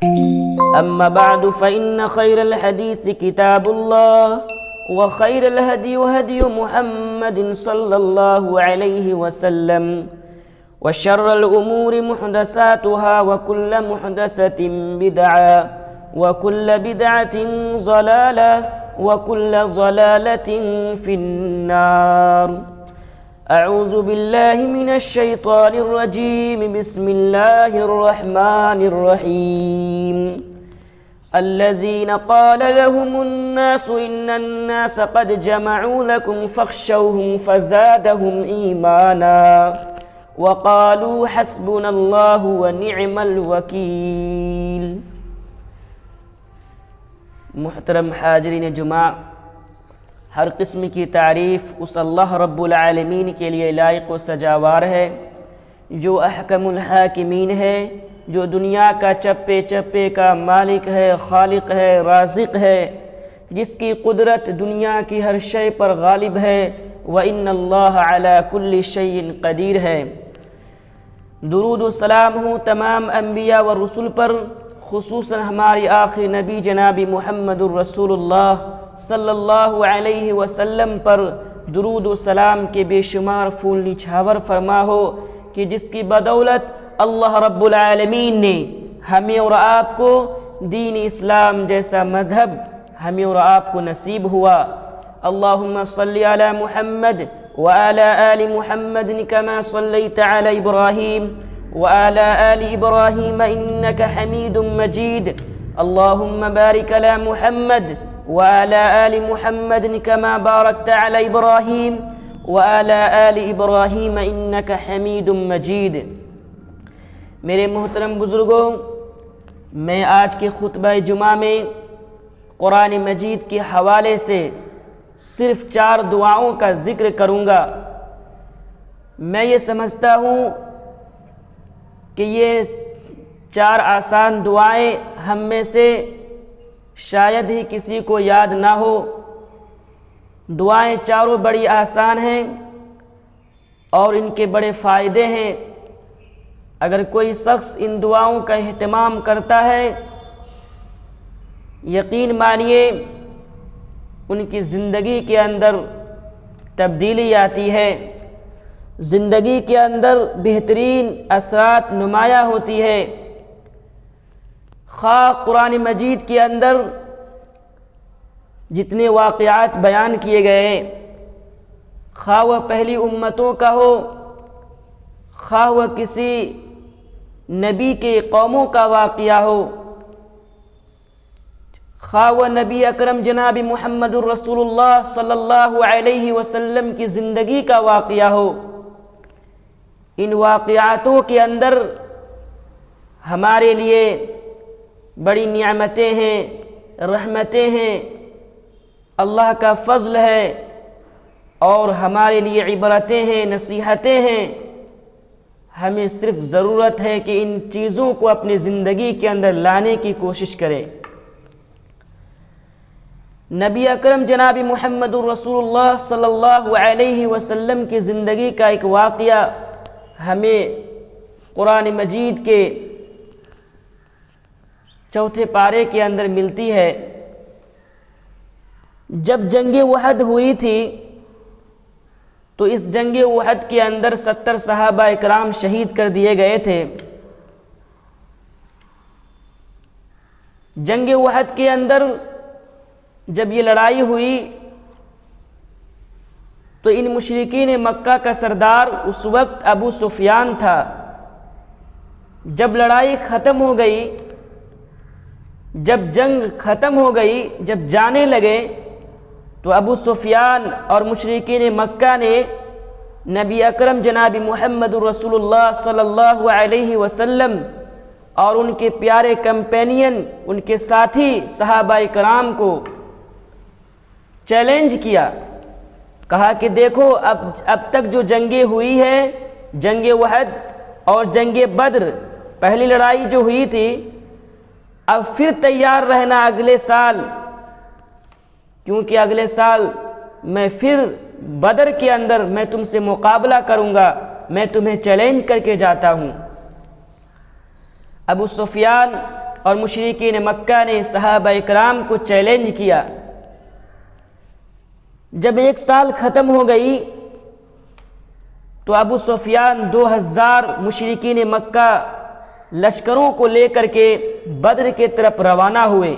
أما بعد فإن خير الحديث كتاب الله وخير الهدي هدي محمد صلى الله عليه وسلم وشر الأمور محدثاتها وكل محدثة بدعة وكل بدعة ضلالة وكل ضلالة في النار. أعوذ بالله من الشيطان الرجيم. بسم الله الرحمن الرحيم. الذين قال لهم الناس إن الناس قد جمعوا لكم فاخشوهم فزادهم إيمانا وقالوا حسبنا الله ونعم الوكيل. محترم حاضرین جمعہ، ہر قسم کی تعریف اس اللہ رب العالمین کے لیے لائق و سجاوار ہے جو احکم الحاکمین ہے، جو دنیا کا چپے چپے کا مالک ہے، خالق ہے، رازق ہے، جس کی قدرت دنیا کی ہر شے پر غالب ہے۔ وَإِنَّ اللَّهَ عَلَى كُلِّ شَيْءٍ قدیر ہے۔ درود و سلام ہوں تمام انبیاء و رسول پر، خصوصاً ہماری آخری نبی جناب محمد الرسول اللہ صلی اللہ علیہ وسلم پر درود و سلام کے بے شمار پھول نچھاور فرما ہو کہ جس کی بدولت اللہ رب العالمین نے ہمیں اور آپ کو دین اسلام جیسا مذہب ہمیں اور آپ کو نصیب ہوا۔ اللہم صلی علی محمد وعلی آل محمد کما صلیت علی ابراہیم وعلی آل ابراہیم انک حمید مجید۔ اللہم بارک علی محمد وعلی آل محمد کما بارکت علی ابراہیم وعلی آل ابراہیم انک حمید مجید۔ میرے محترم بزرگوں، میں آج کے خطبہ جمعہ میں قرآن مجید کے حوالے سے صرف 4 دعاؤں کا ذکر کروں گا۔ میں یہ سمجھتا ہوں کہ یہ 4 آسان دعائیں ہم میں سے شاید ہی کسی کو یاد نہ ہو۔ دعائیں چاروں بڑی آسان ہیں اور ان کے بڑے فائدے ہیں۔ اگر کوئی شخص ان دعاؤں کا اہتمام کرتا ہے، یقین مانیے ان کی زندگی کے اندر تبدیلی آتی ہے، زندگی کے اندر بہترین اثرات نمایاں ہوتی ہے۔ خواہ قرآن مجید کے اندر جتنے واقعات بیان کیے گئے ہیں، خواہ وہ پہلی امتوں کا ہو، خواہ وہ کسی نبی کے قوموں کا واقعہ ہو، خواہ وہ نبی اکرم جناب محمد الرسول اللہ صلی اللہ علیہ وسلم کی زندگی کا واقعہ ہو، ان واقعاتوں کے اندر ہمارے لیے بڑی نعمتیں ہیں، رحمتیں ہیں، اللہ کا فضل ہے اور ہمارے لیے عبرتیں ہیں، نصیحتیں ہیں۔ ہمیں صرف ضرورت ہے کہ ان چیزوں کو اپنی زندگی کے اندر لانے کی کوشش کریں۔ نبی اکرم جناب محمد الرسول اللہ صلی اللہ علیہ وسلم کی زندگی کا ایک واقعہ ہمیں قرآن مجید کے 4 پارے کے اندر ملتی ہے۔ جب جنگ احد ہوئی تھی تو اس جنگ احد کے اندر 70 صحابہ اکرام شہید کر دیے گئے تھے۔ جنگ احد کے اندر جب یہ لڑائی ہوئی تو ان مشرکین مکہ کا سردار اس وقت ابو سفیان تھا۔ جب لڑائی ختم ہو گئی، جب جنگ ختم ہو گئی، جب جانے لگے تو ابو سفیان اور مشرکین مکہ نے نبی اکرم جناب محمد رسول اللہ صلی اللہ علیہ وسلم اور ان کے پیارے کمپینین، ان کے ساتھی صحابہ کرام کو چیلنج کیا، کہا کہ دیکھو اب تک جو جنگیں ہوئی ہے، جنگ احد اور جنگ بدر، پہلی لڑائی جو ہوئی تھی، اب پھر تیار رہنا اگلے سال، کیونکہ اگلے سال میں پھر بدر کے اندر میں تم سے مقابلہ کروں گا، میں تمہیں چیلنج کر کے جاتا ہوں۔ ابو سفیان اور مشرکین مکہ نے صحابہ اکرام کو چیلنج کیا۔ جب 1 سال ختم ہو گئی تو ابو سفیان 2000 مشرکین مکہ لشکروں کو لے کر کے بدر کے طرف روانہ ہوئے۔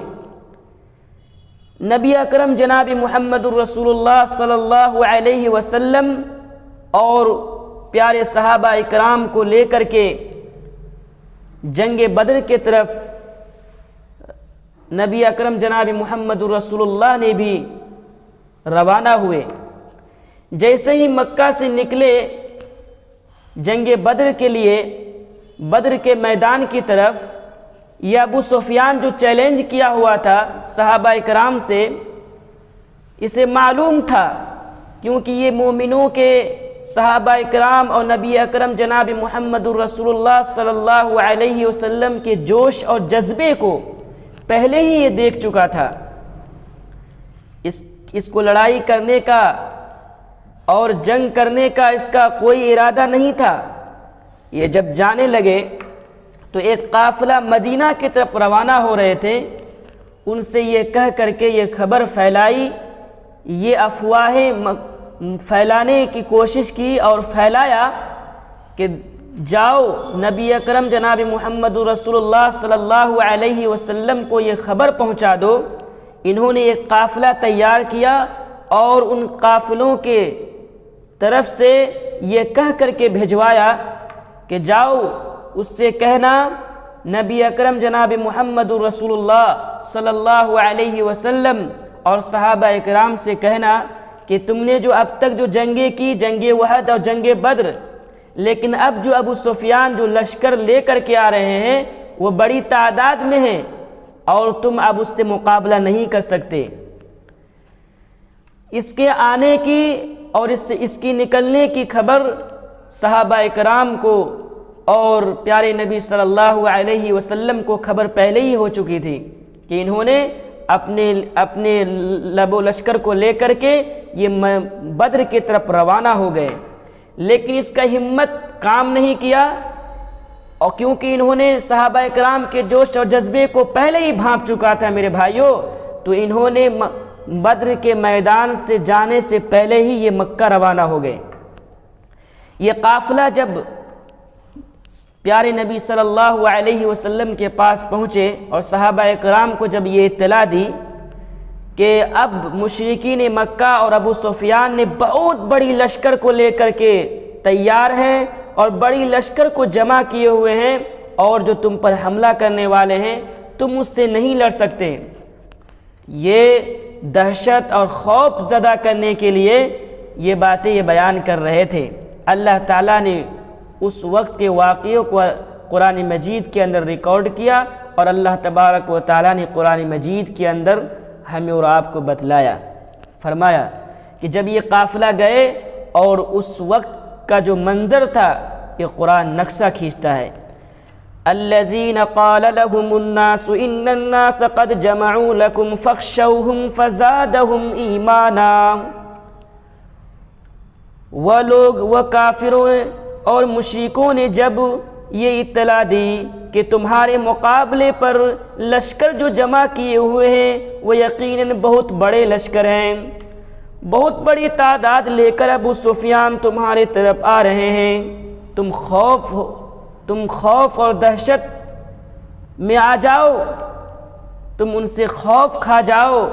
نبی اکرم جناب محمد الرسول اللہ صلی اللہ علیہ وسلم اور پیارے صحابہ اکرام کو لے کر کے جنگ بدر کے طرف نبی اکرم جناب محمد الرسول اللہ نے بھی روانہ ہوئے۔ جیسے ہی مکہ سے نکلے جنگ بدر کے لیے بدر کے میدان کی طرف، یہ ابو سفیان جو چیلنج کیا ہوا تھا صحابہ اکرام سے، اسے معلوم تھا کیونکہ یہ مومنوں کے صحابہ اکرام اور نبی اکرم جناب محمد الرسول اللہ صلی اللہ علیہ وسلم کے جوش اور جذبے کو پہلے ہی یہ دیکھ چکا تھا۔ اس کو لڑائی کرنے کا اور جنگ کرنے کا اس کا کوئی ارادہ نہیں تھا۔ یہ جب جانے لگے تو ایک قافلہ مدینہ کی طرف روانہ ہو رہے تھے، ان سے یہ کہہ کر کے یہ خبر پھیلائی، یہ افواہیں پھیلانے کی کوشش کی اور پھیلایا کہ جاؤ نبی اکرم جناب محمد رسول اللہ صلی اللہ علیہ وسلم کو یہ خبر پہنچا دو۔ انہوں نے ایک قافلہ تیار کیا اور ان قافلوں کے طرف سے یہ کہہ کر کے بھیجوایا کہ جاؤ اس سے کہنا نبی اکرم جناب محمد رسول اللہ صلی اللہ علیہ وسلم اور صحابہ اکرام سے کہنا کہ تم نے جو اب تک جو جنگیں کی، جنگ احد اور جنگ بدر، لیکن اب جو ابو سفیان جو لشکر لے کر کے آ رہے ہیں وہ بڑی تعداد میں ہیں اور تم اب اس سے مقابلہ نہیں کر سکتے۔ اس کے آنے کی اور اس کی نکلنے کی خبر صحابہ اکرام کو اور پیارے نبی صلی اللہ علیہ وسلم کو خبر پہلے ہی ہو چکی تھی کہ انہوں نے اپنے لب و لشکر کو لے کر کے یہ بدر کی طرف روانہ ہو گئے، لیکن اس کا ہمت کام نہیں کیا، اور کیونکہ انہوں نے صحابہ اکرام کے جوش اور جذبے کو پہلے ہی بھانپ چکا تھا میرے بھائیوں، تو انہوں نے بدر کے میدان سے جانے سے پہلے ہی یہ مکہ روانہ ہو گئے۔ یہ قافلہ جب پیارے نبی صلی اللہ علیہ وسلم کے پاس پہنچے اور صحابہ اکرام کو جب یہ اطلاع دی کہ اب مشرکین مکہ اور ابو سفیان نے بہت بڑی لشکر کو لے کر کے تیار ہیں اور بڑی لشکر کو جمع کیے ہوئے ہیں اور جو تم پر حملہ کرنے والے ہیں، تم اس سے نہیں لڑ سکتے، یہ دہشت اور خوف زدہ کرنے کے لیے یہ باتیں یہ بیان کر رہے تھے۔ اللہ تعالیٰ نے اس وقت کے واقعوں کو قرآن مجید کے اندر ریکارڈ کیا اور اللہ تبارک و تعالیٰ نے قرآن مجید کے اندر ہمیں اور آپ کو بتلایا، فرمایا کہ جب یہ قافلہ گئے اور اس وقت کا جو منظر تھا یہ قرآن نقشہ کھینچتا ہے۔ الذين قال لهم الناس ان الناس قد جمعوا لكم فاخشوهم فزادهم ایمانا، وہ لوگ، وہ کافروں اور مشرکوں نے جب یہ اطلاع دی کہ تمہارے مقابلے پر لشکر جو جمع کیے ہوئے ہیں وہ یقیناً بہت بڑے لشکر ہیں، بہت بڑی تعداد لے کر ابو سفیان تمہارے طرف آ رہے ہیں، تم خوف اور دہشت میں آ جاؤ، تم ان سے خوف کھا جاؤ،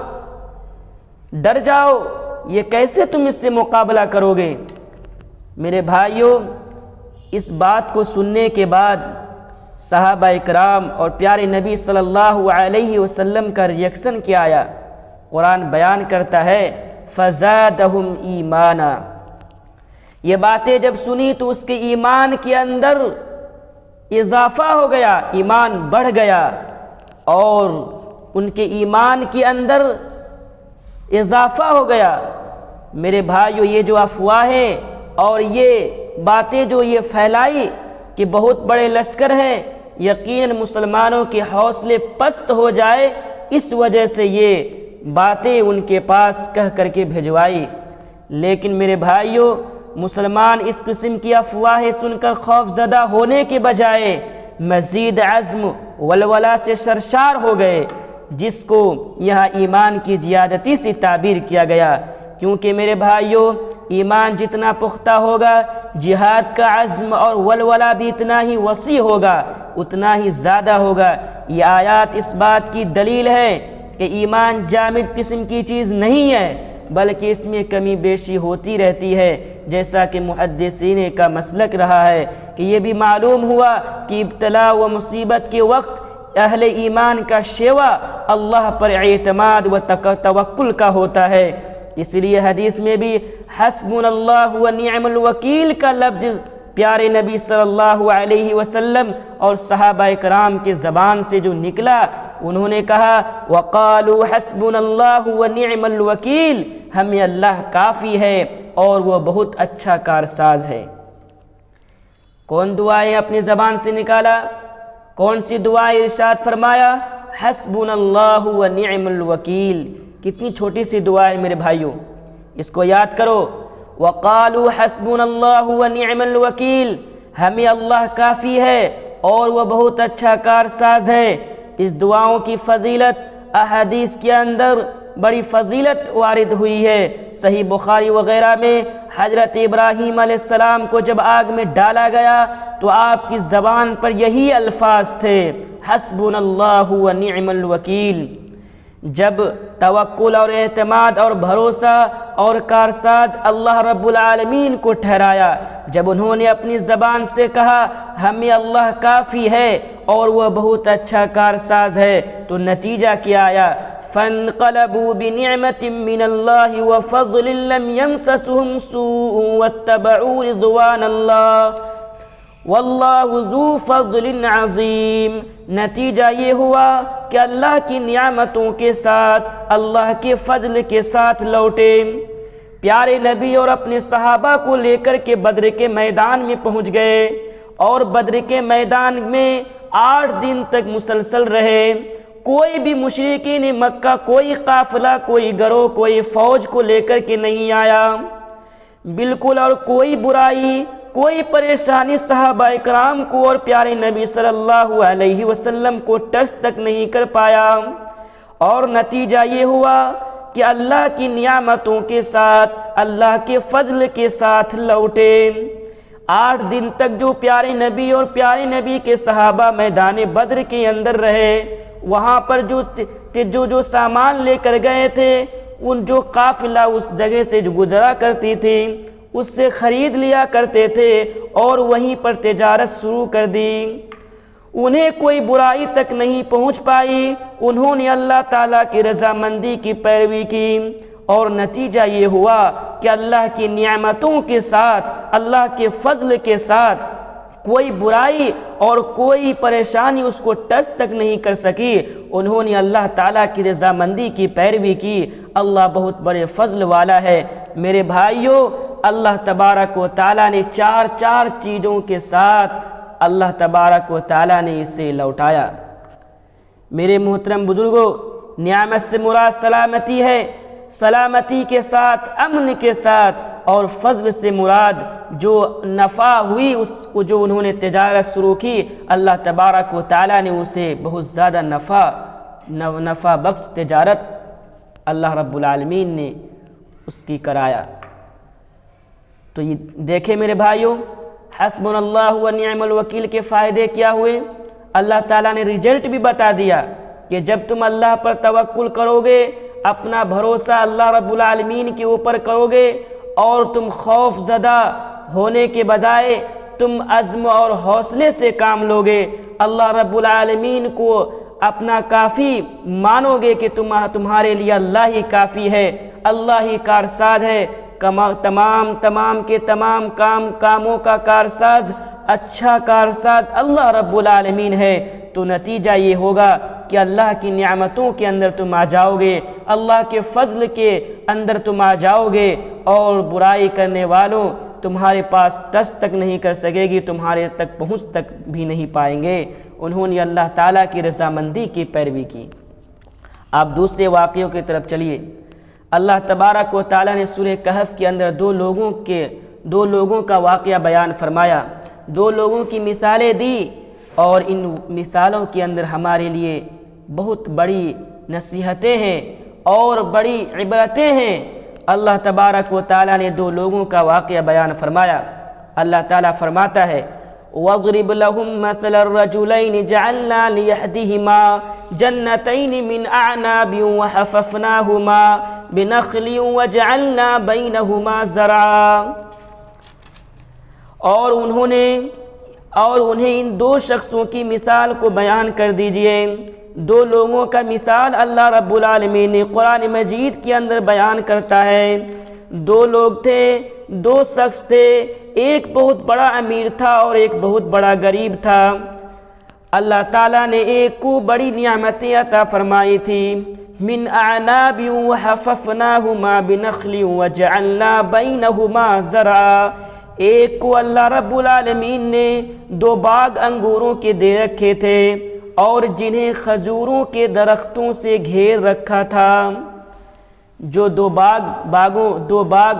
ڈر جاؤ، یہ کیسے تم اس سے مقابلہ کرو گے؟ میرے بھائیوں، اس بات کو سننے کے بعد صحابہ اکرام اور پیارے نبی صلی اللہ علیہ وسلم کا ریئیکشن کیا آیا؟ قرآن بیان کرتا ہے فزادہم ایمانا، یہ باتیں جب سنی تو اس کے ایمان کے اندر اضافہ ہو گیا، ایمان بڑھ گیا، اور ان کے ایمان کے اندر اضافہ ہو گیا۔ میرے بھائیو، یہ جو افواہیں اور یہ باتیں جو یہ پھیلائی کہ بہت بڑے لشکر ہیں، یقیناً مسلمانوں کے حوصلے پست ہو جائے، اس وجہ سے یہ باتیں ان کے پاس کہہ کر کے بھجوائی۔ لیکن میرے بھائیو، مسلمان اس قسم کی افواہیں سن کر خوف زدہ ہونے کے بجائے مزید عزم ولولہ سے سرشار ہو گئے، جس کو یہاں ایمان کی زیادتی سے تعبیر کیا گیا، کیونکہ میرے بھائیوں ایمان جتنا پختہ ہوگا جہاد کا عزم اور ولولہ بھی اتنا ہی وسیع ہوگا، اتنا ہی زیادہ ہوگا۔ یہ آیات اس بات کی دلیل ہے کہ ایمان جامد قسم کی چیز نہیں ہے، بلکہ اس میں کمی بیشی ہوتی رہتی ہے، جیسا کہ محدثین کا مسلک رہا ہے کہ یہ بھی معلوم ہوا کہ ابتلا و مصیبت کے وقت اہل ایمان کا شیوا اللہ پر اعتماد و توکل کا ہوتا ہے۔ اس لیے حدیث میں بھی حسبنا اللہ و نعم الوکیل کا لفظ پیارے نبی صلی اللہ علیہ وسلم اور صحابہ کرام کے زبان سے جو نکلا، انہوں نے کہا وقالوا حسبنا اللہ و نعم الوکیل، ہمیں اللہ کافی ہے اور وہ بہت اچھا کارساز ہے۔ کون دعائیں اپنی زبان سے نکالا؟ کون سی دعائیں ارشاد فرمایا؟ حسبنا اللہ و نعم الوکیل۔ کتنی چھوٹی سی دعا ہے میرے بھائیوں، اس کو یاد کرو۔ وقالوا حسبنا اللہ و نعم الوکیل، ہمیں اللہ کافی ہے اور وہ بہت اچھا کارساز ہے۔ اس دعاؤں کی فضیلت احادیث کے اندر بڑی فضیلت وارد ہوئی ہے۔ صحیح بخاری وغیرہ میں حضرت ابراہیم علیہ السلام کو جب آگ میں ڈالا گیا تو آپ کی زبان پر یہی الفاظ تھے، حسبنا اللہ و نعم الوکیل۔ جب توکل اور اعتماد اور بھروسہ اور کارساز اللہ رب العالمین کو ٹھہرایا، جب انہوں نے اپنی زبان سے کہا ہمیں اللہ کافی ہے اور وہ بہت اچھا کارساز ہے، تو نتیجہ کیا آیا؟ فانقلبوا بنعمت من اللہ وفضل لم یمسسهم سوء واتبعوا رضوان اللہ واللہ ذو فضل عظیم۔ نتیجہ یہ ہوا کہ اللہ کی نعمتوں کے ساتھ، اللہ کے فضل کے ساتھ لوٹے۔ پیارے نبی اور اپنے صحابہ کو لے کر کے بدر کے میدان میں پہنچ گئے اور بدر کے میدان میں 8 دن تک مسلسل رہے۔ کوئی بھی مشرکین مکہ، کوئی قافلہ، کوئی گروہ، کوئی فوج کو لے کر کے نہیں آیا بالکل، اور کوئی برائی، کوئی پریشانی صحابہ کرام کو اور پیارے نبی صلی اللہ علیہ وسلم کو ٹچ تک نہیں کر پایا۔ اور نتیجہ یہ ہوا کہ اللہ کی نعمتوں کے ساتھ، اللہ کے فضل کے ساتھ لوٹے۔ 8 دن تک جو پیارے نبی اور پیارے نبی کے صحابہ میدان بدر کے اندر رہے، وہاں پر جو سامان لے کر گئے تھے، ان جو قافلہ اس جگہ سے جو گزرا کرتی تھی اس سے خرید لیا کرتے تھے اور وہیں پر تجارت شروع کر دی۔ انہیں کوئی برائی تک نہیں پہنچ پائی، انہوں نے اللہ تعالیٰ کی رضامندی کی پیروی کی، اور نتیجہ یہ ہوا کہ اللہ کی نعمتوں کے ساتھ، اللہ کے فضل کے ساتھ کوئی برائی اور کوئی پریشانی اس کو ٹچ تک نہیں کر سکی۔ انہوں نے اللہ تعالیٰ کی رضامندی کی پیروی کی۔ اللہ بہت بڑے فضل والا ہے میرے بھائیوں۔ اللہ تبارک و تعالیٰ نے چار چیزوں کے ساتھ اللہ تبارک و تعالیٰ نے اسے لوٹایا۔ میرے محترم بزرگوں، نعمت سے مراد سلامتی ہے، سلامتی کے ساتھ، امن کے ساتھ، اور فضل سے مراد جو نفع ہوئی، اس کو جو انہوں نے تجارت شروع کی، اللہ تبارک و تعالیٰ نے اسے بہت زیادہ نفع بخش تجارت اللہ رب العالمین نے اس کی کرایا۔ تو یہ دیکھیں میرے بھائیوں، حسبنا اللہ و نعم الوکیل کے فائدے کیا ہوئے؟ اللہ تعالیٰ نے رزلٹ بھی بتا دیا کہ جب تم اللہ پر توکل کرو گے، اپنا بھروسہ اللہ رب العالمین کے اوپر کرو گے، اور تم خوف زدہ ہونے کے بجائے تم عزم اور حوصلے سے کام لوگے، اللہ رب العالمین کو اپنا کافی مانو گے کہ تمہارے لیے اللہ ہی کافی ہے، اللہ ہی کارساز ہے، تمام کے تمام کاموں کا کارساز، اچھا کارساز اللہ رب العالمین ہے، تو نتیجہ یہ ہوگا کہ اللہ کی نعمتوں کے اندر تم آ جاؤ گے، اللہ کے فضل کے اندر تم آ جاؤ گے، اور برائی کرنے والوں تمہارے پاس ٹچ تک نہیں کر سکے گی، تمہارے تک پہنچ تک بھی نہیں پائیں گے۔ انہوں نے اللہ تعالیٰ کی رضامندی کی پیروی کی۔ آپ دوسرے واقعوں کی طرف چلیے۔ اللہ تبارک و تعالیٰ نے سورہ کہف کے اندر دو لوگوں کا واقعہ بیان فرمایا، 2 لوگوں کی مثالیں دی، اور ان مثالوں کے اندر ہمارے لیے بہت بڑی نصیحتیں ہیں اور بڑی عبرتیں ہیں۔ اللہ تبارک و تعالیٰ نے دو لوگوں کا واقعہ بیان فرمایا۔ اللہ تعالیٰ فرماتا ہے وَاضْرِبْ لَهُمْ مَثَلَ الرَّجُلَيْنِ جَعَلْنَا لِيَهْدِهِمَا جَنَّتَيْنِ مِنْ أَعْنَابٍ وَحَفَفْنَاهُمَا بِنَخْلٍ وَجَعَلْنَا بَيْنَهُمَا زَرْعًا، اور انہیں ان دو شخصوں کی مثال کو بیان کر دیجئے۔ دو لوگوں کا مثال اللہ رب العالمین نے قرآن مجید کے اندر بیان کرتا ہے۔ دو لوگ تھے، دو شخص تھے، ایک بہت بڑا امیر تھا اور ایک بہت بڑا غریب تھا۔ اللہ تعالیٰ نے ایک کو بڑی نعمتیں عطا فرمائی تھی، من اعناب وحففناہما بنخل وجعلنا بینہما زرعا۔ ایک کو اللہ رب العالمین نے دو باغ انگوروں کے دے رکھے تھے اور جنہیں کھجوروں کے درختوں سے گھیر رکھا تھا۔ جو دو باغ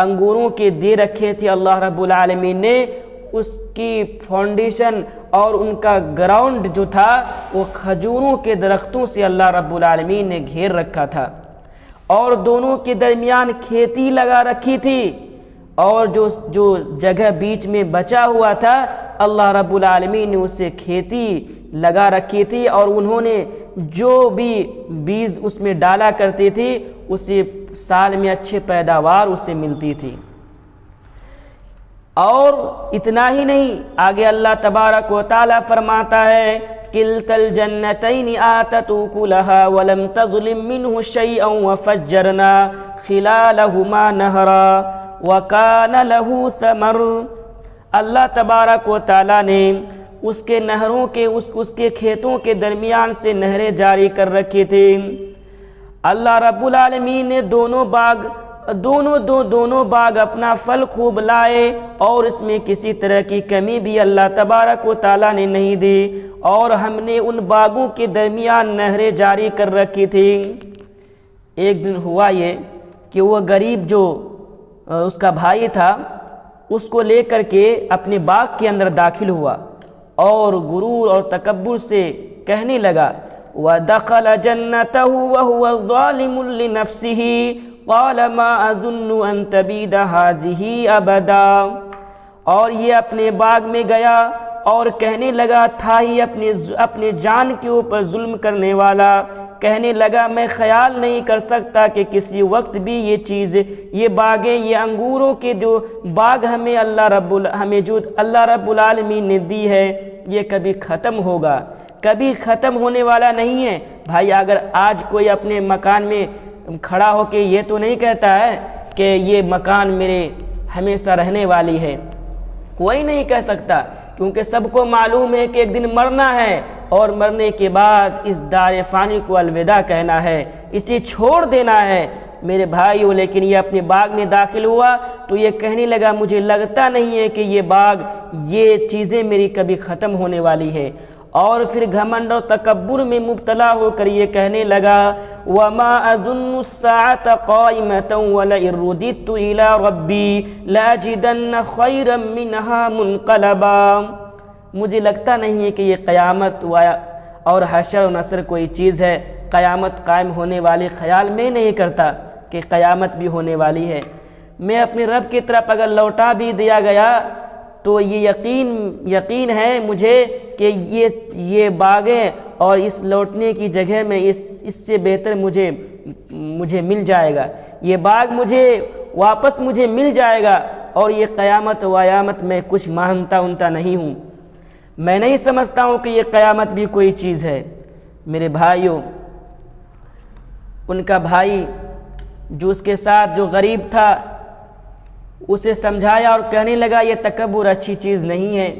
انگوروں کے دے رکھے تھے اللہ رب العالمین نے، اس کی فاؤنڈیشن اور ان کا گراؤنڈ جو تھا وہ کھجوروں کے درختوں سے اللہ رب العالمین نے گھیر رکھا تھا، اور دونوں کے درمیان کھیتی لگا رکھی تھی، اور جو جگہ بیچ میں بچا ہوا تھا اللہ رب العالمین نے اسے کھیتی لگا رکھی تھی، اور انہوں نے جو بھی بیج اس میں ڈالا کرتی تھی اسے سال میں اچھے پیداوار اسے ملتی تھی۔ اور اتنا ہی نہیں، آگے اللہ تبارک و تعالیٰ فرماتا ہے کلتا الجنتین آتت اکلها ولم تظلم منه شیئا وفجرنا خلالهما نہرا وکان له ثمر۔ اللہ تبارک و تعالیٰ نے اس کے نہروں کے اس کے کھیتوں کے درمیان سے نہریں جاری کر رکھی تھی۔ اللہ رب العالمین نے دونوں باغ اپنا پھل خوب لائے، اور اس میں کسی طرح کی کمی بھی اللہ تبارک و تعالیٰ نے نہیں دی، اور ہم نے ان باغوں کے درمیان نہریں جاری کر رکھی تھی۔ ایک دن ہوا یہ کہ وہ غریب جو اس کا بھائی تھا اس کو لے کر کے اپنے باغ کے اندر داخل ہوا، اور غرور اور تکبر سے کہنے لگا وَدَخَلَ جَنَّتَهُ وَهُوَ ظَالِمٌ لِنَفْسِهِ قَالَ مَا أَظُنُّ أَن تَبِيدَ هَٰذِهِ أَبَدًا، اور یہ اپنے باغ میں گیا اور کہنے لگا تھا ہی اپنے جان کے اوپر ظلم کرنے والا، کہنے لگا میں خیال نہیں کر سکتا کہ کسی وقت بھی یہ چیز، یہ باغیں، یہ انگوروں کے جو باغ ہمیں اللہ رب العالمین نے دی ہے یہ کبھی ختم ہوگا، کبھی ختم ہونے والا نہیں ہے۔ بھائی اگر آج کوئی اپنے مکان میں کھڑا ہو کے یہ تو نہیں کہتا ہے کہ یہ مکان میرے ہمیشہ رہنے والی ہے، کوئی نہیں کہہ سکتا، کیونکہ سب کو معلوم ہے کہ ایک دن مرنا ہے، اور مرنے کے بعد اس دار فانی کو الوداع کہنا ہے، اسے چھوڑ دینا ہے۔ میرے بھائیو، لیکن یہ اپنے باغ میں داخل ہوا تو یہ کہنے لگا مجھے لگتا نہیں ہے کہ یہ باغ، یہ چیزیں میری کبھی ختم ہونے والی ہے، اور پھر گھمنڈ اور تکبر میں مبتلا ہو کر یہ کہنے لگا وَمَا أَظُنُّ السَّاعَةَ قَائِمَةً وَلَئِن رُّدِدتُّ إِلَىٰ رَبِّي لَأَجِدَنَّ خَيْرًا مِّنْهَا مُنْقَلَبًا۔ مجھے لگتا نہیں ہے کہ یہ قیامت اور حشر و نصر کوئی چیز ہے، قیامت قائم ہونے والی خیال میں نہیں کرتا کہ قیامت بھی ہونے والی ہے۔ میں اپنے رب کی طرف اگر لوٹا بھی دیا گیا تو یہ یقین ہے مجھے کہ یہ باغیں اور اس لوٹنے کی جگہ میں اس سے بہتر مجھے مل جائے گا، یہ باغ واپس مجھے مل جائے گا، اور یہ قیامت ویامت میں کچھ مانتا نہیں ہوں، میں نہیں سمجھتا ہوں کہ یہ قیامت بھی کوئی چیز ہے۔ میرے بھائیوں، ان کا بھائی جو اس کے ساتھ جو غریب تھا اسے سمجھایا اور کہنے لگا یہ تکبر اچھی چیز نہیں ہے،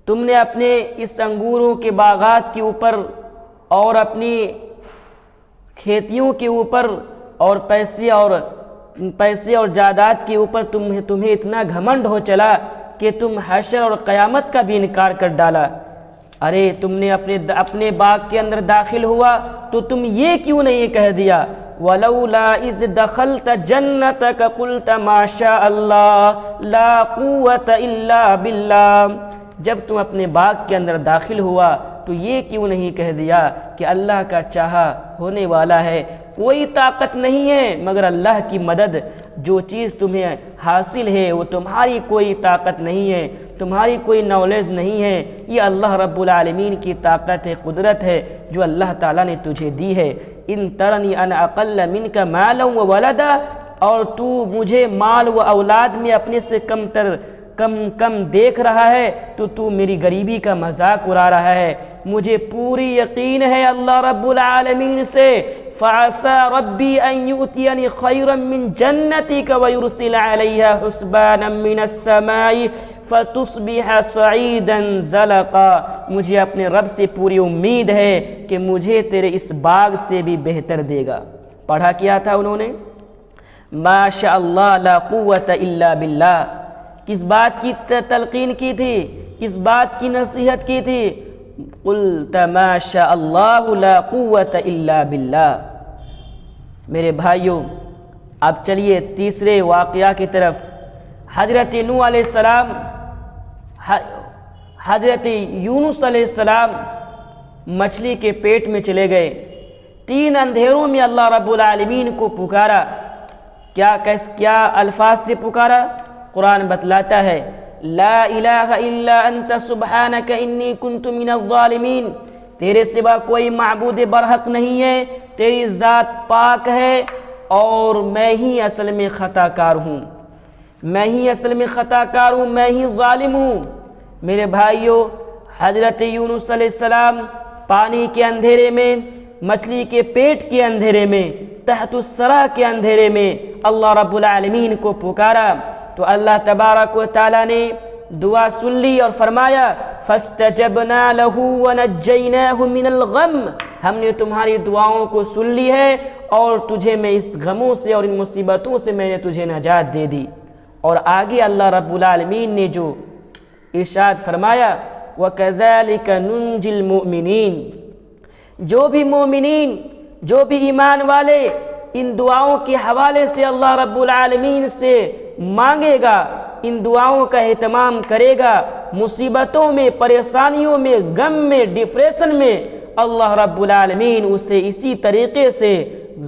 تم نے اپنے اس انگوروں کے باغات کے اوپر اور اپنی کھیتیوں کے اوپر اور پیسے اور جائیداد کے اوپر تمہیں اتنا گھمنڈ ہو چلا کہ تم حشر اور قیامت کا بھی انکار کر ڈالا۔ ارے تم نے اپنے باغ کے اندر داخل ہوا تو تم یہ کیوں نہیں کہہ دیا وَلَوْلَا إِذْ دَخَلْتَ جَنَّتَكَ قُلْتَ مَا شَاءَ اللَّهُ لَا قُوَّةَ إِلَّا بِاللَّهِ، جب تم اپنے باغ کے اندر داخل ہوا تو یہ کیوں نہیں کہہ دیا کہ اللہ کا چاہا ہونے والا ہے؟ کوئی طاقت نہیں ہے مگر اللہ کی مدد۔ جو چیز تمہیں حاصل ہے وہ تمہاری کوئی طاقت نہیں ہے، تمہاری کوئی نالج نہیں ہے، یہ اللہ رب العالمین کی طاقت ہے، قدرت ہے جو اللہ تعالیٰ نے تجھے دی ہے۔ ان ترنی انا اقل منک مالا وولدا، اور تو مجھے مال و اولاد میں اپنے سے کم دیکھ رہا ہے تو میری غریبی کا مذاق اڑا رہا ہے۔ مجھے پوری یقین ہے اللہ رب العالمین سے، فَعَسَىٰ رَبِّي أَن يُؤْتِيَنِي خَيْرًا مِّن جَنَّتِكَ وَيُرْسِلَ عَلَيْهَا حُسْبَانًا مِّنَ السَّمَاءِ فَتُصْبِحَ صَعِيدًا زَلَقًا۔ مجھے اپنے رب سے پوری امید ہے کہ مجھے تیرے اس باغ سے بھی بہتر دے گا۔ پڑھا کیا تھا انہوں نے؟ ما شاء اللہ لا قوت الا باللہ۔ کس بات کی تلقین کی تھی؟ کس بات کی نصیحت کی تھی؟ قلت ما شاء اللہ لا قوت الا باللہ۔ میرے بھائیوں، اب چلیے تیسرے واقعہ کی طرف۔ حضرت نوح علیہ السلام، حضرت یونس علیہ السلام مچھلی کے پیٹ میں چلے گئے، 3 اندھیروں میں اللہ رب العالمین کو پکارا۔ کیا الفاظ سے پکارا؟ قرآن بتلاتا ہے، لا الہ الا انت سبحانک انی کنت من الظالمین۔ تیرے سوا کوئی معبود برحق نہیں ہے، تیری ذات پاک ہے اور میں ہی اصل میں خطا کار ہوں، میں ہی ظالم ہوں۔ میرے بھائیوں، حضرت یونس علیہ السلام پانی کے اندھیرے میں، مچھلی کے پیٹ کے اندھیرے میں، تحت الثری کے اندھیرے میں اللہ رب العالمین کو پکارا تو اللہ تبارک و تعالیٰ نے دعا سن لی اور فرمایا، فَاسْتَجَبْنَا لَهُ وَنَجَّيْنَاهُ مِنَ الْغَمِّ۔ ہم نے تمہاری دعاؤں کو سن لی ہے اور تجھے میں اس غموں سے اور ان مصیبتوں سے میں نے تجھے نجات دے دی۔ اور آگے اللہ رب العالمین نے جو ارشاد فرمایا، وَكَذَلِكَ نُنْجِي الْمُؤْمِنِينَ۔ جو بھی مومنین، جو بھی ایمان والے ان دعاؤں کے حوالے سے اللہ رب العالمین سے مانگے گا، ان دعاؤں کا اہتمام کرے گا، مصیبتوں میں، پریشانیوں میں، غم میں، ڈپریشن میں، اللہ رب العالمین اسے اسی طریقے سے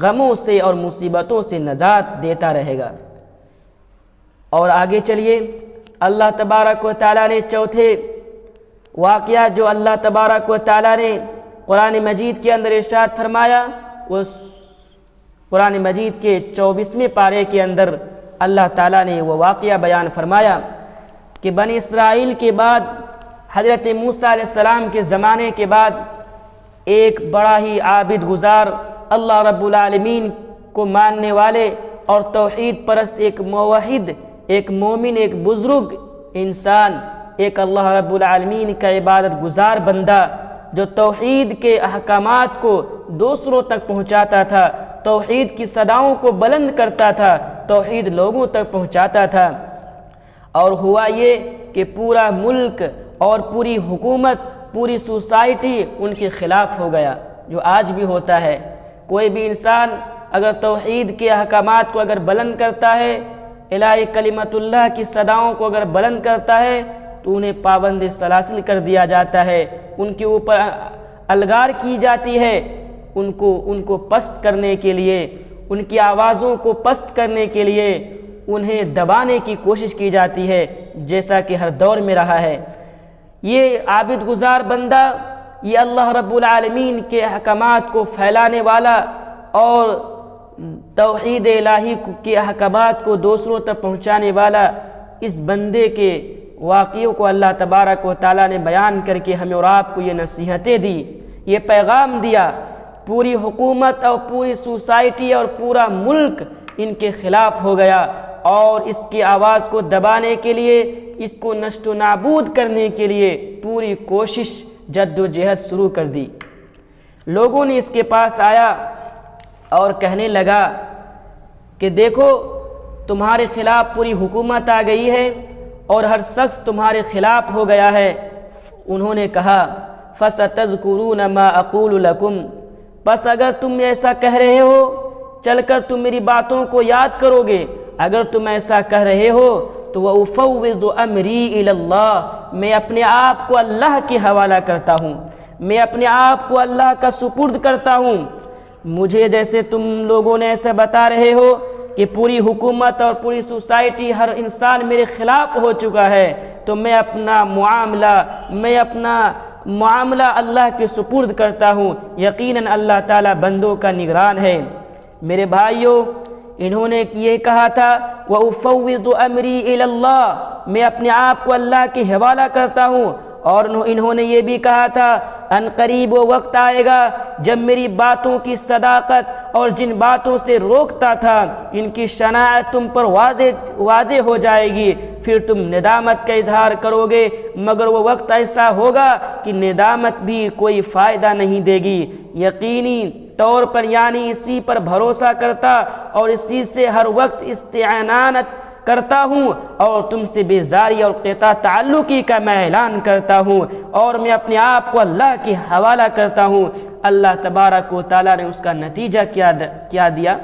غموں سے اور مصیبتوں سے نجات دیتا رہے گا۔ اور آگے چلیے، اللہ تبارک و تعالیٰ نے چوتھے واقعہ جو اللہ تبارک و تعالیٰ نے قرآن مجید کے اندر ارشاد فرمایا، اس قرآن مجید کے 24ویں پارے کے اندر اللہ تعالیٰ نے وہ واقعہ بیان فرمایا کہ بنی اسرائیل کے بعد، حضرت موسیٰ علیہ السلام کے زمانے کے بعد، ایک بڑا ہی عابد گزار، اللہ رب العالمین کو ماننے والے اور توحید پرست ایک موحد، ایک مومن، ایک بزرگ انسان، ایک اللہ رب العالمین کا عبادت گزار بندہ جو توحید کے احکامات کو دوسروں تک پہنچاتا تھا، توحید کی صداؤں کو بلند کرتا تھا، توحید لوگوں تک پہنچاتا تھا۔ اور ہوا یہ کہ پورا ملک اور پوری حکومت، پوری سوسائٹی ان کے خلاف ہو گیا، جو آج بھی ہوتا ہے۔ کوئی بھی انسان اگر توحید کے احکامات کو اگر بلند کرتا ہے، الہی کلمت اللہ کی صداؤں کو اگر بلند کرتا ہے تو انہیں پابند سلاسل کر دیا جاتا ہے، ان کے اوپر الغار کی جاتی ہے، ان کو پست کرنے کے لیے، ان کی آوازوں کو پست کرنے کے لیے انہیں دبانے کی کوشش کی جاتی ہے، جیسا کہ ہر دور میں رہا ہے۔ یہ عابد گزار بندہ، یہ اللہ رب العالمین کے احکامات کو پھیلانے والا اور توحید الہی کے احکامات کو دوسروں تک پہنچانے والا، اس بندے کے واقعوں کو اللہ تبارک و تعالیٰ نے بیان کر کے ہمیں اور آپ کو یہ نصیحتیں دی، یہ پیغام دیا۔ پوری حکومت اور پوری سوسائٹی اور پورا ملک ان کے خلاف ہو گیا اور اس کی آواز کو دبانے کے لیے، اس کو نشت و نابود کرنے کے لیے پوری کوشش، جد و جہد شروع کر دی۔ لوگوں نے اس کے پاس آیا اور کہنے لگا کہ دیکھو تمہارے خلاف پوری حکومت آ گئی ہے اور ہر شخص تمہارے خلاف ہو گیا ہے۔ انہوں نے کہا فَسَتَذْكُرُونَ مَا أَقُولُ لَكُمْ، بس اگر تم ایسا کہہ رہے ہو چل کر تم میری باتوں کو یاد کرو گے، اگر تم ایسا کہہ رہے ہو تو وَأُفَوِّضُ أَمْرِي إِلَى اللَّهِ، میں اپنے آپ کو اللہ کے حوالہ کرتا ہوں، میں اپنے آپ کو اللہ کا سپرد کرتا ہوں۔ مجھے جیسے تم لوگوں نے ایسا بتا رہے ہو کہ پوری حکومت اور پوری سوسائٹی، ہر انسان میرے خلاف ہو چکا ہے، تو میں اپنا معاملہ اللہ کے سپرد کرتا ہوں۔ یقیناً اللہ تعالیٰ بندوں کا نگران ہے۔ میرے بھائیوں، انہوں نے یہ کہا تھا وَأُفَوِّضُ أَمْرِي إِلَى اللَّهِ، میں اپنے آپ کو اللہ کے حوالہ کرتا ہوں۔ اور انہوں نے یہ بھی کہا تھا ان قریب وہ وقت آئے گا جب میری باتوں کی صداقت اور جن باتوں سے روکتا تھا ان کی شناعت تم پر واضح ہو جائے گی، پھر تم ندامت کا اظہار کرو گے، مگر وہ وقت ایسا ہوگا کہ ندامت بھی کوئی فائدہ نہیں دے گی۔ یقینی طور پر یعنی اسی پر بھروسہ کرتا اور اسی سے ہر وقت استعانت کرتا ہوں، اور تم سے بیزاری اور قطع تعلقی کا میں اعلان کرتا ہوں، اور میں اپنے آپ کو اللہ کے حوالہ کرتا ہوں۔ اللہ تبارک و تعالیٰ نے اس کا نتیجہ کیا دیا؟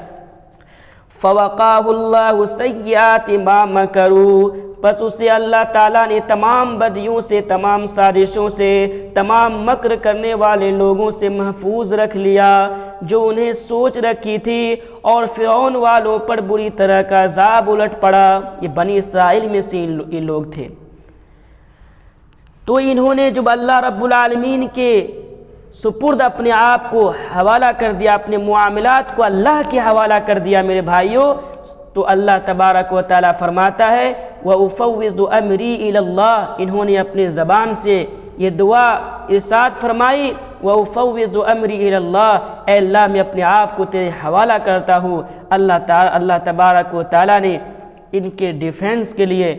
فَوَقَاهُ اللَّهُ سَيِّئَاتِ مَا مَكَرُوا، پس اسے اللہ تعالیٰ نے تمام بدیوں سے، تمام سازشوں سے، تمام مکر کرنے والے لوگوں سے محفوظ رکھ لیا جو انہیں سوچ رکھی تھی، اور فرعون والوں پر بری طرح کا عذاب الٹ پڑا۔ یہ بنی اسرائیل میں سے یہ لوگ تھے۔ تو انہوں نے جب اللہ رب العالمین کے سپرد اپنے آپ کو حوالہ کر دیا، اپنے معاملات کو اللہ کے حوالہ کر دیا میرے بھائیوں، تو اللہ تبارک و تعالیٰ فرماتا ہے وَأُفَوِّضُ أَمْرِي إِلَى اللَّهِ، انہوں نے اپنے زبان سے یہ دعا ارشاد فرمائی وَأُفَوِّضُ أَمْرِي إِلَى اللَّهِ، اے اللہ میں اپنے آپ کو تیرے حوالہ کرتا ہوں۔ اللہ تبارک و تعالیٰ نے ان کے ڈیفینس کے لیے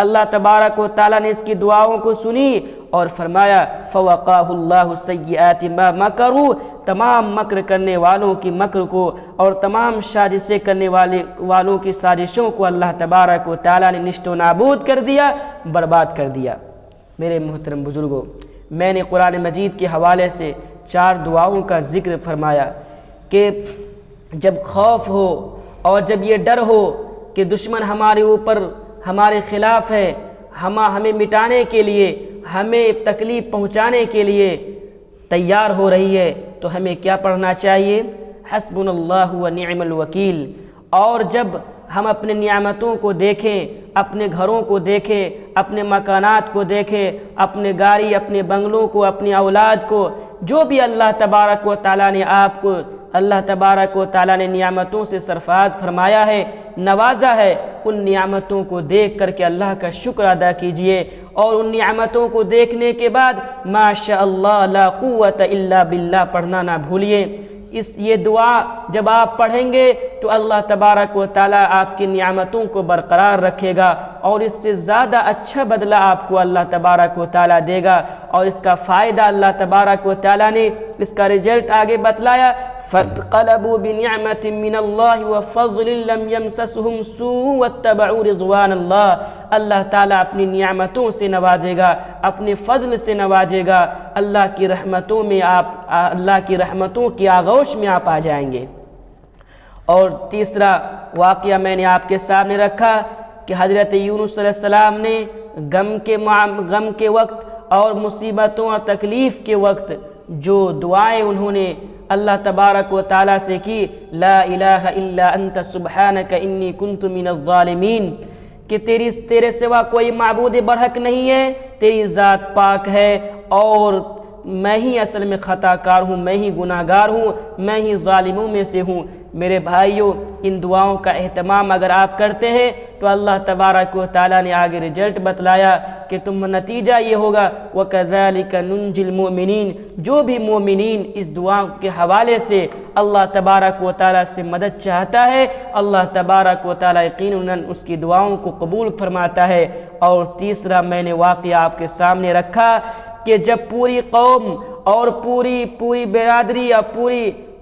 اللہ تبارک و تعالیٰ نے اس کی دعاؤں کو سنی اور فرمایا فَوَقَاهُ اللَّهُ سَيِّئَاتِ مَا مَكَرُوا، تمام مکر کرنے والوں کی مکر کو اور تمام سازشیں کرنے والوں کی سازشوں کو اللہ تبارک و تعالیٰ نے نشت و نابود کر دیا، برباد کر دیا۔ میرے محترم بزرگوں، میں نے قرآن مجید کے حوالے سے 4 دعاؤں کا ذکر فرمایا کہ جب خوف ہو اور جب یہ ڈر ہو کہ دشمن ہمارے اوپر ہمارے خلاف ہے، ہمیں مٹانے کے لیے، ہمیں تکلیف پہنچانے کے لیے تیار ہو رہی ہے، تو ہمیں کیا پڑھنا چاہیے؟ حسبنا اللہ ونعم الوکیل۔ اور جب ہم اپنے نعمتوں کو دیکھیں، اپنے گھروں کو دیکھیں، اپنے مکانات کو دیکھیں، اپنے گاڑی، اپنے بنگلوں کو، اپنی اولاد کو، جو بھی اللہ تبارک و تعالیٰ نے آپ کو، اللہ تبارک و تعالیٰ نے نعمتوں سے سرفراز فرمایا ہے، نوازا ہے، ان نعمتوں کو دیکھ کر کے اللہ کا شکر ادا کیجئے، اور ان نعمتوں کو دیکھنے کے بعد ماشاء اللہ لا قوت الا باللہ پڑھنا نہ بھولیے۔ یہ دعا جب آپ پڑھیں گے تو اللہ تبارک و تعالیٰ آپ کی نعمتوں کو برقرار رکھے گا، اور اس سے زیادہ اچھا بدلہ آپ کو اللہ تبارک و تعالیٰ دے گا، اور اس کا فائدہ اللہ تبارک و تعالیٰ نے اس کا رزلٹ آگے بتلایا فَانْقَلَبُوا بِنِعْمَةٍ مِّنَ اللَّهِ وَفَضْلٍ لَّمْ يَمْسَسْهُمْ سُوءٌ وَاتَّبَعُوا رِضْوَانَ اللَّهِ، اللہ تعالیٰ اپنی نعمتوں سے نوازے گا، اپنے فضل سے نوازے گا، اللہ کی رحمتوں میں اللہ کی رحمتوں کی آغوش میں آپ آ جائیں گے۔ اور تیسرا واقعہ میں نے آپ کے سامنے رکھا کہ حضرت یونس علیہ السلام نے غم کے وقت اور مصیبتوں اور تکلیف کے وقت جو دعائیں انہوں نے اللہ تبارک و تعالیٰ سے کی، لا الہ الا انت سبحانک انی کنت من الظالمین، کہ تیرے سوا کوئی معبود برحق نہیں ہے، تیری ذات پاک ہے، اور میں ہی اصل میں خطا کار ہوں، میں ہی گناہ گار ہوں، میں ہی ظالموں میں سے ہوں۔ میرے بھائیوں، ان دعاؤں کا اہتمام اگر آپ کرتے ہیں تو اللہ تبارک و تعالیٰ نے آگے رزلٹ بتلایا کہ نتیجہ یہ ہوگا وَكَذَلِكَ نُنْجِي الْمُؤْمِنِينَ، جو بھی مومنین اس دعا کے حوالے سے اللہ تبارک و تعالیٰ سے مدد چاہتا ہے، اللہ تبارک و تعالیٰ یقیناً اس کی دعاؤں کو قبول فرماتا ہے۔ اور تیسرا میں نے واقعہ آپ کے سامنے رکھا کہ جب پوری قوم اور پوری برادری اور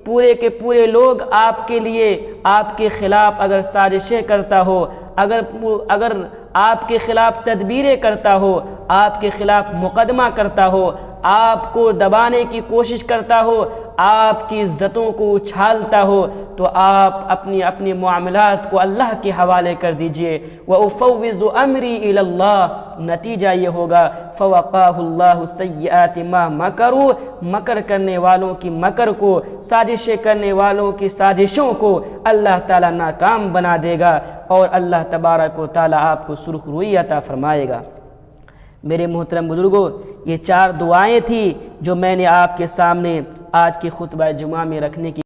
پورے کے پورے لوگ آپ کے لیے، آپ کے خلاف اگر سازشیں کرتا ہو، اگر آپ کے خلاف تدبیریں کرتا ہو، آپ کے خلاف مقدمہ کرتا ہو، آپ کو دبانے کی کوشش کرتا ہو، آپ کی عزتوں کو اچھالتا ہو تو آپ اپنے معاملات کو اللہ کے حوالے کر دیجئے۔ وَأُفَوِّضُ أَمْرِي إِلَى اللَّهِ، نتیجہ یہ ہوگا فَوَقَاهُ اللَّهُ سَيِّئَاتِ مَا مَكَرُوا، مکر کرنے والوں کی مکر کو، سازشیں کرنے والوں کی سازشوں کو اللہ تعالیٰ ناکام بنا دے گا، اور اللہ تبارک و تعالیٰ آپ کو سرخ روئی عطا فرمائے گا۔ میرے محترم بزرگوں، یہ 4 دعائیں تھیں جو میں نے آپ کے سامنے آج کی خطبہ جمعہ میں رکھنے کی